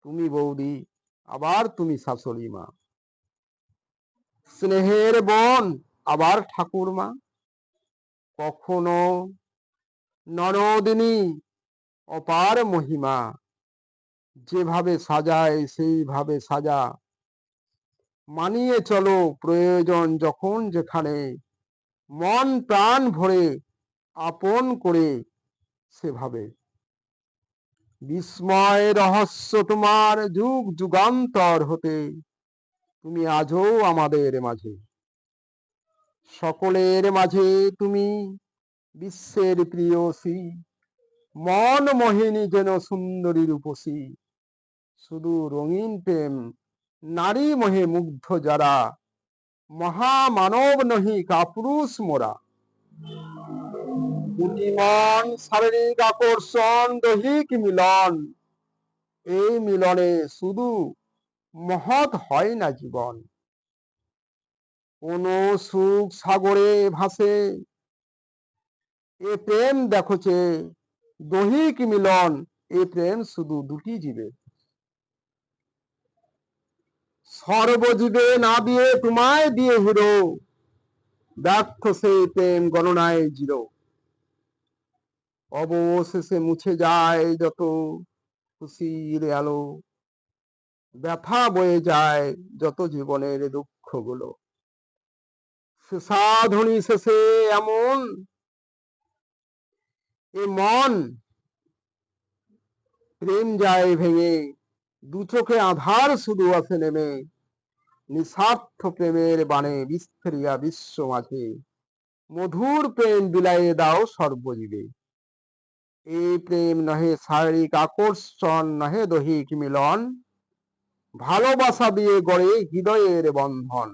তুমি বৌদি, আবার তুমি শাশুড়ি মা, স্নেহের বোন, আবার ঠাকুরমা, কখনো নরদিনী, অপার মহিমা, যেভাবে সাজায় সেইভাবে সাজা, মানিয়ে চলো প্রয়োজন যখন যেখানে, মন প্রাণ ভরে আপন করে সেভাবে। বিস্ময় রহস্য তোমার যুগ যুগান্তর হতে, তুমি আজও আমাদের মাঝে, সকলের মাঝে তুমি বিশ্বের প্রিয়সী, মন মোহিনী যেন সুন্দরী রূপসী, শুধু রঙিন প্রেম নারী মোহে মুগ্ধ যারা, মহামানব নহি কাপুরুষ মোরা। দুটি মন শারীরিক আকর্ষণ দৈহিক মিলন, এই মিলনে শুধু মহৎ হয় না জীবন। কোন সুখ সাগরে ভাসে এ প্রেম দেখছে, দৈহিক মিলন এ প্রেম শুধু দুটি জীবে। সর্বজীবে না দিয়ে তোমায় দিয়ে হিরো, ব্যর্থ সেই প্রেম গণনায় জিরো। অবশেষে মুছে যায় যত খুশির আলো, ব্যথা বয়ে যায় যত জীবনের দুঃখ গুলো। সাধনী শেষে এমন এ মন প্রেম যায় ভেঙে, দু চোখে আধার শুধু আছে নেমে, নিঃস্বার্থ প্রেমের বাণে বিস্তারিয়া বিশ্ব মাঝে, মধুর প্রেম বিলাইয়ে দাও সর্বজীবে। এই প্রেম নহে শারীরিক আকর্ষণ, নহে দৈহিক মিলন, ভালোবাসা দিয়ে গড়ে হৃদয়ের বন্ধন।